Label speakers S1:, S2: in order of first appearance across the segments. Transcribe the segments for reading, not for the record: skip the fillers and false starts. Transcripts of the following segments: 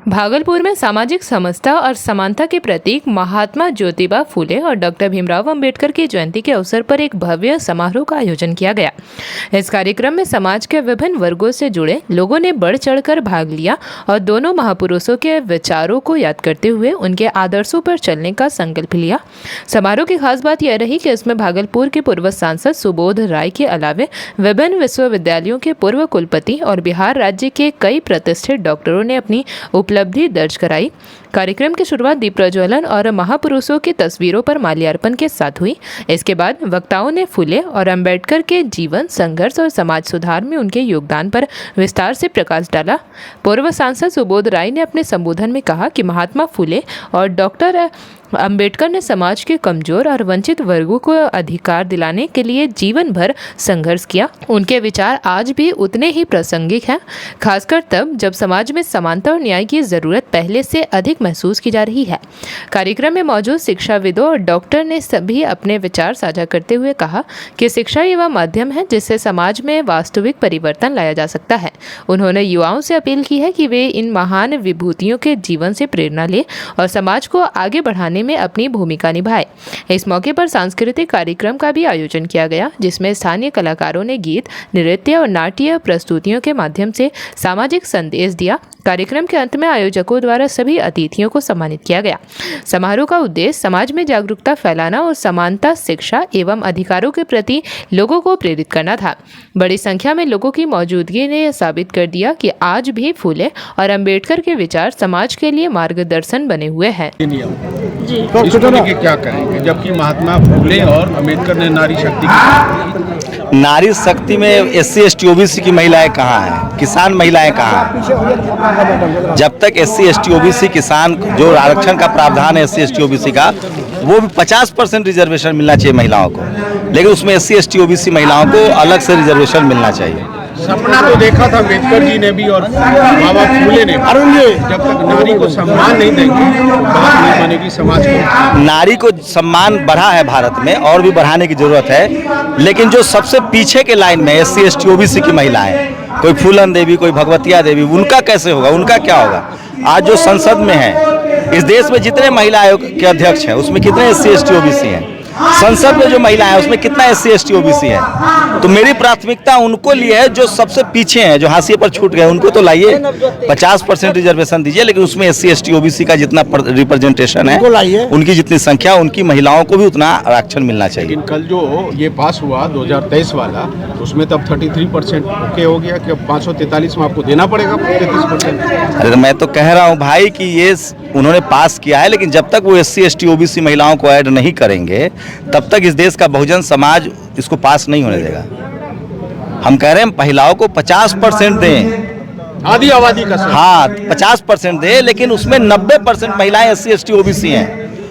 S1: भागलपुर में सामाजिक समता और समानता के प्रतीक महात्मा ज्योतिबा फूले और डॉक्टर भीमराव अंबेडकर की जयंती के अवसर पर एक भव्य समारोह का आयोजन किया गया। इस कार्यक्रम में समाज के विभिन्न वर्गों से जुड़े लोगों ने बढ़ चढ़कर भाग लिया और दोनों महापुरुषों के विचारों को याद करते हुए उनके आदर्शों पर चलने का संकल्प लिया। समारोह की खास बात यह रही कि इसमें भागलपुर के पूर्व सांसद सुबोध राय के अलावे विभिन्न विश्वविद्यालयों के पूर्व कुलपति और बिहार राज्य के कई प्रतिष्ठित डॉक्टरों ने अपनी उपलब्धि दर्ज कराई। कार्यक्रम की शुरुआत दीप प्रज्वलन और महापुरुषों की तस्वीरों पर माल्यार्पण के साथ हुई। इसके बाद वक्ताओं ने फूले और अंबेडकर के जीवन, संघर्ष और समाज सुधार में उनके योगदान पर विस्तार से प्रकाश डाला। पूर्व सांसद सुबोध राय ने अपने संबोधन में कहा कि महात्मा फूले और डॉक्टर अंबेडकर ने समाज के कमजोर और वंचित वर्गों को अधिकार दिलाने के लिए जीवन भर संघर्ष किया। उनके विचार आज भी उतने ही प्रासंगिक हैं, खासकर तब जब समाज में समानता और न्याय की जरूरत पहले से अधिक महसूस की जा रही है। कार्यक्रम में मौजूद शिक्षाविदों और डॉक्टर ने सभी अपने विचार साझा करते हुए कहा कि शिक्षा वह माध्यम है जिससे समाज में वास्तविक परिवर्तन लाया जा सकता है। उन्होंने युवाओं से अपील की है कि वे इन महान विभूतियों के जीवन से प्रेरणा ले और समाज को आगे बढ़ाने में अपनी भूमिका निभाए। इस मौके पर सांस्कृतिक कार्यक्रम का भी आयोजन किया गया, जिसमें स्थानीय कलाकारों ने गीत, नृत्य और नाट्य प्रस्तुतियों के माध्यम से सामाजिक संदेश दिया। कार्यक्रम के अंत में आयोजकों द्वारा सभी अतिथियों को सम्मानित किया गया। समारोह का उद्देश्य समाज में जागरूकता फैलाना और समानता, शिक्षा एवं अधिकारों के प्रति लोगों को प्रेरित करना था। बड़ी संख्या में लोगों की मौजूदगी ने साबित कर दिया कि आज भी फूले और अंबेडकर के विचार समाज के लिए मार्गदर्शन बने हुए हैं।
S2: इसको लेके क्या कहेंगे, जबकि महात्मा फूले और अंबेडकर ने
S3: नारी शक्ति में SC ST OBC की महिलाएं कहाँ हैं, किसान महिलाएं कहाँ हैं? जब तक SC ST OBC किसान जो आरक्षण का प्रावधान है SC ST OBC का, वो भी 50% रिजर्वेशन मिलना चाहिए महिलाओं को, लेकिन उसमें SC ST OBC महिलाओं को अलग से रिजर्वेशन मिलना चाहिए।
S2: सपना तो देखा था अम्बेडकर जी ने भी और बाबा फूले ने, जब तक नारी को सम्मान नहीं देंगे बात नहीं बनेगी समाज को।
S3: नारी को सम्मान बढ़ा है भारत में और भी बढ़ाने की जरूरत है, लेकिन जो सबसे पीछे के लाइन में SC ST OBC की महिलाएं, कोई फूलन देवी, कोई भगवतिया देवी, उनका कैसे होगा, उनका क्या होगा? आज जो संसद में है, इस देश में जितने महिला आयोग के अध्यक्ष हैं उसमें कितने SC ST OBC हैं? संसद में जो महिलाएं हैं उसमें कितना SC ST OBC है? तो मेरी प्राथमिकता उनको लिए है जो सबसे पीछे हैं, जो हाशिए पर छूट गए, उनको तो लाइए। 50% रिजर्वेशन दीजिए, लेकिन उसमें SC ST OBC का जितना रिप्रेजेंटेशन है, उनकी जितनी संख्या, उनकी महिलाओं को भी उतना आरक्षण मिलना चाहिए।
S2: लेकिन कल जो ये पास हुआ 2023 वाला, उसमें तब 33% ओके हो गया कि अब 543 में आपको देना पड़ेगा 33%।
S3: अरे मैं तो कह रहा हूँ भाई कि ये उन्होंने पास किया है, लेकिन जब तक वो SC ST OBC महिलाओं को ऐड नहीं करेंगे तब तक इस देश का बहुजन समाज इसको पास नहीं होने देगा। हम कह रहे हैं महिलाओं को 50% दें,
S2: आधी आबादी का।
S3: हाँ 50% दें, लेकिन उसमें 90% महिलाएं SC ST OBC हैं,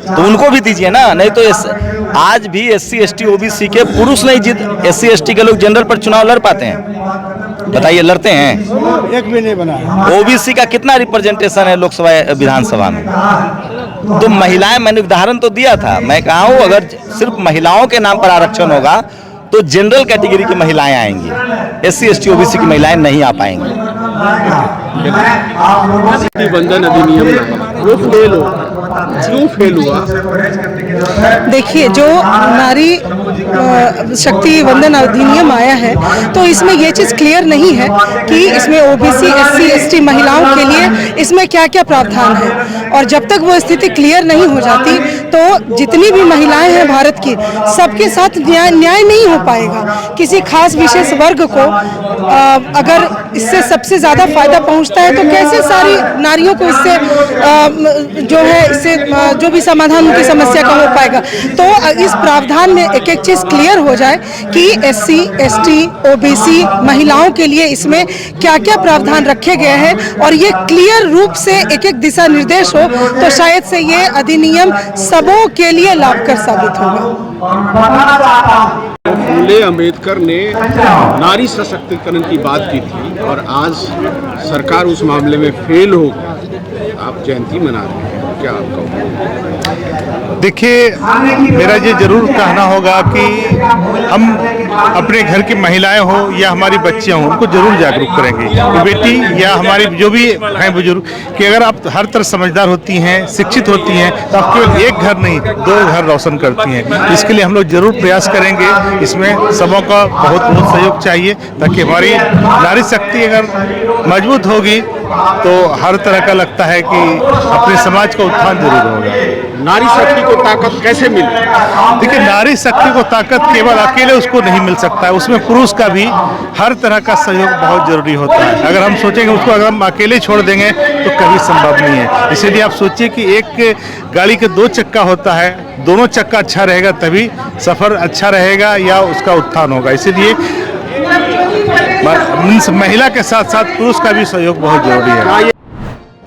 S3: तो उनको भी दीजिए ना। नहीं तो आज भी SC ST OBC के पुरुष नहीं जीत, SC ST के लोग जनरल पर चुनाव लड़ पाते हैं? बताइए, लड़ते हैं?
S4: एक भी नहीं बना।
S3: OBC का कितना रिप्रेजेंटेशन है लोकसभा विधानसभा में? तो महिलाएं, मैंने उदाहरण तो दिया था, मैं कहा हूँ अगर सिर्फ महिलाओं के नाम पर आरक्षण होगा तो जनरल कैटेगरी की महिलाएं आएंगी, SC ST OBC की महिलाएं नहीं आ पाएंगी।
S2: बंधन अधिनियम वो फेल हो, क्यों फेल हुआ?
S5: देखिए, जो नारी शक्ति वंदन अधिनियम आया है तो इसमें ये चीज़ क्लियर नहीं है कि इसमें OBC SC ST महिलाओं के लिए इसमें क्या क्या प्रावधान है, और जब तक वो स्थिति क्लियर नहीं हो जाती तो जितनी भी महिलाएं हैं भारत की, सबके साथ न्याय नहीं हो पाएगा। किसी खास विशेष वर्ग को अगर इससे सबसे ज़्यादा फायदा पहुंचता है तो कैसे सारी नारियों को इससे जो है इससे जो भी समाधान उनकी समस्या का हो पाएगा? तो इस प्रावधान में एक एक चीज़ क्लियर हो जाए कि SC ST OBC महिलाओं के लिए इसमें क्या क्या प्रावधान रखे गए हैं और ये क्लियर रूप से एक एक दिशा निर्देश हो, तो शायद से ये अधिनियम सबों के लिए लाभकर साबित होगा।
S2: फूले अंबेडकर ने नारी सशक्तिकरण की बात की थी और आज सरकार उस मामले में फेल हो गई। आप जयंती मना रहे हैं, क्या आपका?
S4: देखिए, मेरा ये जरूर कहना होगा कि हम अपने घर की महिलाएं हो या हमारी बच्चियां हो, उनको जरूर जागरूक करेंगे कि बेटी या हमारी जो भी हैं बुजुर्ग, कि अगर आप हर तरह समझदार होती हैं, शिक्षित होती हैं, तो आप केवल एक घर नहीं 2 घर रोशन करती हैं। इसके लिए हम लोग जरूर प्रयास करेंगे। इसमें सबों का बहुत बहुत सहयोग चाहिए, ताकि हमारी नारी शक्ति अगर मजबूत होगी तो हर तरह का लगता है कि अपने समाज का उत्थान जरूर होगा।
S2: नारी शक्ति को ताकत कैसे मिले?
S4: देखिए, नारी शक्ति को ताकत केवल अकेले उसको नहीं मिल सकता है, उसमें पुरुष का भी हर तरह का सहयोग बहुत जरूरी होता है। अगर हम सोचेंगे उसको अगर हम अकेले छोड़ देंगे तो कभी संभव नहीं है। इसीलिए आप सोचिए कि एक गाड़ी के 2 चक्का होता है, दोनों चक्का अच्छा रहेगा तभी सफर अच्छा रहेगा या उसका उत्थान होगा। इसीलिए महिला के साथ साथ पुरुष का भी सहयोग बहुत जरूरी है।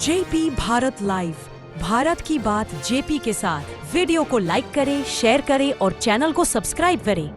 S6: जेपी भारत लाइव, भारत की बात जेपी के साथ। वीडियो को लाइक करें, शेयर करें और चैनल को सब्सक्राइब करें।